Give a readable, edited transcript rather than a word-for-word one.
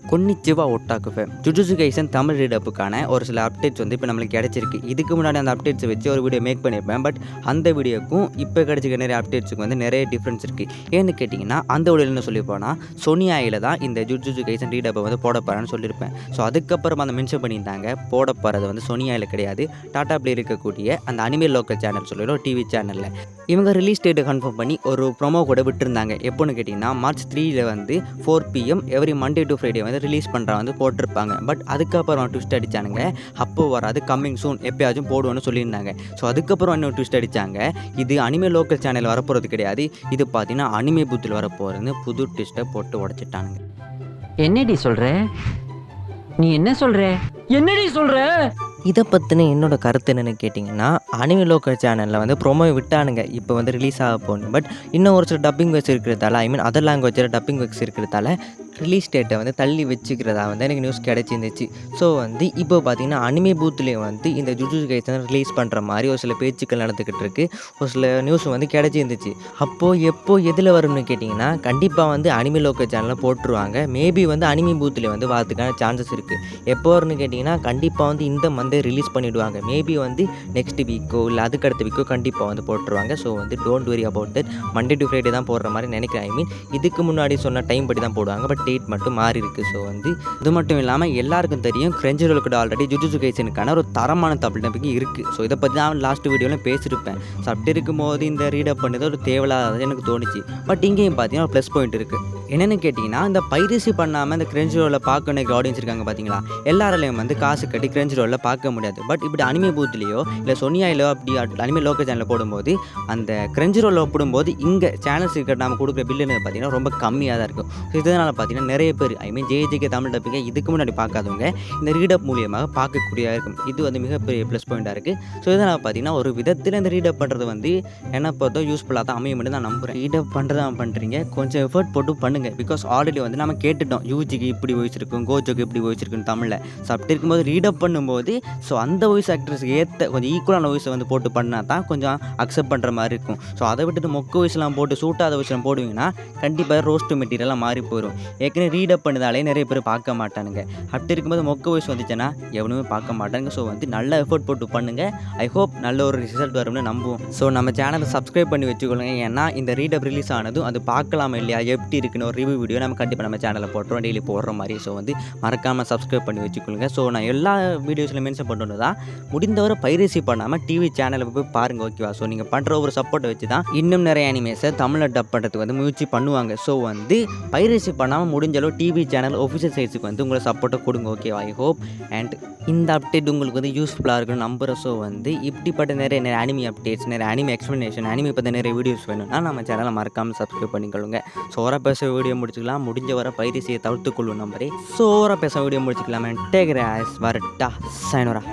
கொன்னிச்சிவா ஒட்டாக்கு fame jujutsu kaizen Tamil ரீடப்புக்கான ஒரு சில updates வந்து இப்போ நம்மளுக்கு கிடச்சிருக்கு. இதுக்கு முன்னாடி அந்த அப்டேட்ஸை வச்சு ஒரு வீடியோ மேக் பண்ணியிருப்பேன். பட் அந்த வீடியோக்கும் இப்போ கிடச்சிக்க நிறைய அப்டேட்ஸுக்கு வந்து நிறைய டிஃப்ரென்ஸ் இருக்குது. ஏன்னு கேட்டிங்கன்னா அந்த வீடியோவில் என்ன சொல்லி போனால் சோனியாயில் தான் இந்த ஜுஜுட்சு கைசன் ரீடப்பை வந்து போட போகிறான்னு சொல்லியிருப்பேன். ஸோ அதுக்கப்புறம் அந்த மென்ஷன் பண்ணியிருந்தாங்க போட போகிறது வந்து சோனியாயில் கிடையாது, டாடா ப்ளே இருக்கக்கூடிய அந்த அனிமே லோக்கல் சேனல் சொல்லி ஒரு டிவி சேனலில் இவங்க ரிலீஸ் டேட்டை கன்ஃபார்ம் பண்ணி ஒரு ப்ரொமோ கூட விட்டுருந்தாங்க. எப்போன்னு கேட்டிங்கன்னா March 3 வந்து 4 PM every Monday to Friday வந்து ரிலீஸ் பண்ணுற வந்து போட்டிருப்பாங்க. பட் அதுக்கப்புறம் ட்விஸ்ட் அடித்தானுங்க, அப்போ வராது கம்மிங் சூன் எப்போயாச்சும் போடுவோன்னு சொல்லியிருந்தாங்க. ஸோ அதுக்கப்புறம் இன்னும் ட்விஸ்ட் அடித்தாங்க, இது அனிமே லோக்கல் சேனல் வரப்போகிறது கிடையாது, இது பார்த்தீங்கன்னா அனிமே பூத்தில் வரப்போகிறதுன்னு புது ட்விஸ்ட்டை போட்டு உடச்சிட்டானுங்க. என்னடி சொல்கிற? நீ என்ன சொல்கிற? என்னடி சொல்கிற? இதை பற்றின என்னோட கருத்து என்னென்னு கேட்டிங்கன்னா, அனிமே லோக்கல் சேனலில் வந்து ப்ரொமோ விட்டானுங்க, இப்போ வந்து ரிலீஸ் ஆக போகணும். பட் இன்னும் ஒரு சில டப்பிங் வெக்ஸ் இருக்கிறதால, அதர் லாங்குவேஜில் டப்பிங் வெக்ஸ் இருக்கிறதால ரிலீஸ் டேட்டை வந்து தள்ளி வச்சுக்கிறதா வந்து எனக்கு நியூஸ் கிடச்சிருந்துச்சு. ஸோ வந்து இப்போ பார்த்திங்கன்னா அனிமே பூத்துலேயே வந்து இந்த ஜுஜுட்சு கைசன் ரிலீஸ் பண்ணுற மாதிரி ஒரு சில பேச்சுக்கள் நடந்துக்கிட்டு இருக்குது, ஒரு சில நியூஸ் வந்து கிடச்சிருந்துச்சு. அப்போது எப்போ எதில் வரும்னு கேட்டிங்கன்னா கண்டிப்பாக வந்து அனிமே லோக்கல் சேனலில் போட்டுருவாங்க. மேபி வந்து அனிமே பூத்துலேயே வந்து வரதுக்கான சான்சஸ் இருக்குது. எப்போ வரும்னு கேட்டிங்கன்னா கண்டிப்பாக வந்து இந்த மந்தே ரிலீஸ் பண்ணிவிடுவாங்க. மேபி வந்து நெக்ஸ்ட் வீக்கோ இல்லை அதுக்கடுத்த வீக்கோ கண்டிப்பாக வந்து போட்டுருவாங்க. ஸோ வந்து don't worry about that, Monday to Friday தான் போடுற மாதிரி நினைக்கிறேன். இதுக்கு முன்னாடி சொன்ன டைம் படி தான் போடுவாங்க, பட் டேட் மட்டும் மாறி இருக்குது. ஸோ வந்து இது மட்டும் இல்லாமல் எல்லாருக்கும் தெரியும் கிரன்ச்சிரோல் கூட ஆல்ரெடி ஜுஜுட்சு கைசனுக்கான ஒரு தரமான தமிழ் டப்பிங் இருக்குது. ஸோ இதை பற்றி தான் லாஸ்ட் வீடியோவில் பேசியிருப்பேன். ஸோ அப்படி இருக்கும்போது இந்த ரீடப் பண்ணது ஒரு தேவையில்லாத எனக்கு தோணுச்சு. பட் இங்கேயும் பார்த்தீங்கன்னா ஒரு ப்ளஸ் பாயிண்ட் இருக்குது. என்னென்னு கேட்டிங்கன்னா இந்த பைரசி பண்ணாமல் இந்த கிரன்ச்சிரோலில் பார்க்கணும் ஆடியன்ஸ் இருக்காங்க பார்த்தீங்களா, எல்லாராலையும் வந்து காசு கட்டி கிரன்ச்சிரோலில் பார்க்க முடியாது. பட் இப்படி அனிமே பூத்துலேயோ இல்லை சோனியாயிலோ அப்படி அனிமே லோக்கல் சேனலில் போடும்போது அந்த கிரன்ச்சிரோலில் ஒப்பிடும்போது இங்கே சேனல்ஸ் இருக்கிற நம்ம கொடுக்குற பில்லுன்னு பார்த்தீங்கன்னா ரொம்ப கம்மியாக தான் இருக்கும். ஸோ இதனால் பார்த்தீங்கன்னா நிறைய பேர் ஜேஜேகே தமிழ் டப்பிங்கை இதுக்கு முன்னாடி பார்க்காதவங்க இந்த ரீடப் மூலியமாக பார்க்கக்கூடியதாக இருக்கும். இது வந்து மிகப்பெரிய ப்ளஸ் பாயிண்ட்டாக இருக்குது. ஸோ இதனால் பார்த்தீங்கன்னா ஒரு விதத்தில் இந்த ரீடப் பண்ணுறது வந்து என்ன பொறுத்தோ யூஸ்ஃபுல்லாக தான் அமையும் தான் நம்புகிறேன். ரீடப் பண்ணுறதா பண்ணுறீங்க, கொஞ்சம் எஃபர்ட் போட்டு பண்ணுங்கள். பிகாஸ் ஆல்ரெடி வந்து நம்ம கேட்டுட்டோம் யூஜிக்கு இப்படி வாய்ஸ் இருக்கும், கோஜோக்கு இப்படி வாய்ஸ் இருக்குன்னு தமிழில். ஸோ அப்படி இருக்கும்போது ரீடப் பண்ணும்போது ஸோ அந்த வாய்ஸ் ஆக்டர்ஸ்க்கு ஏற்ற கொஞ்சம் ஈக்குவலான வாய்ஸை வந்து போட்டு பண்ணால் தான் கொஞ்சம் அக்செப்ட் பண்ணுற மாதிரி இருக்கும். ஸோ அதை விட்டுட்டு மொக்க வாய்ஸ்லாம் போட்டு சூட்டாத வாய்ஸ்லாம் போடுவீங்கன்னா கண்டிப்பாக ரோஸ்ட் மெட்டீரியலாக மாறி போயிடும். ஏற்கனவே ரீடப் பண்ணதாலே நிறைய பேர் பார்க்க மாட்டானுங்க. அப்படி இருக்கும்போது மொக்க வாய்ஸ் வந்துச்சுன்னா எவனுமே பார்க்க மாட்டாங்க. ஸோ வந்து நல்ல எஃபோர்ட் போட்டு பண்ணுங்கள். ஐ ஹோப் நல்ல ஒரு ரிசல்ட் வரும்னு நம்புவோம். ஸோ நம்ம சேனலை சப்ஸ்கிரைப் பண்ணி வச்சுக்கொள்ளுங்க. ஏன்னா இந்த ரீடப் ரிலீஸ் ஆனதும் அது பார்க்கலாமா இல்லையா, எப்படி இருக்குன்னு ஒரு ரிவ்யூ வீடியோ நம்ம கண்டிப்பாக நம்ம சேனலில் போட்டுருவோம், டெய்லி போடுற மாதிரி. ஸோ வந்து மறக்காமல் சப்ஸ்கிரைப் பண்ணி வச்சுக்கொள்ளுங்க. ஸோ நான் எல்லா வீடியோஸில் மென்ஷன் பண்ணுறது தான், முடிந்தவரை பைரசி பண்ணாமல் டிவி சேனலில் போய் பாருங்கள், ஓகேவா. ஸோ நீங்கள் பண்ணுற ஒரு சப்போர்ட்டை வச்சு தான் இன்னும் நிறைய அனிமேஸை தமிழில் டப் பண்ணுறதுக்கு வந்து முயற்சி பண்ணுவாங்க. ஸோ வந்து பைரசி பண்ணாமல் முடிஞ்சளவு டிவி சேனல் ஒஃபிஷியல் சைட்ஸுக்கு வந்து உங்களை சப்போர்ட்டை கொடுங்க, ஓகேவா. ஐ ஹோப் அண்ட் இந்த அப்டேட் உங்களுக்கு வந்து யூஸ்ஃபுல்லாக இருக்குன்னு நம்புகிறேன். ஸோ வந்து இப்படிப்பட்ட நிறைய அனிமி அப்டேட்ஸ், நிறைய அனிமி எக்ஸ்ப்ளனேஷன், அனிமி பற்றி நிறைய வீடியோஸ் வேணும்னா நம்ம சேனலை மறக்காமல் சப்ஸ்கிரைப் பண்ணிக்கொள்ளுங்க. ஸோ ஓரா பேச வீடியோ முடிச்சுக்கலாம், முடிஞ்ச வர பைரசியை தவிர்த்துக்கொள்ளும் நம்பரே. ஸோ ஓரா பேச வீடியோ முடிச்சுக்கலாம். டேக் வரட்டா சைனோரா.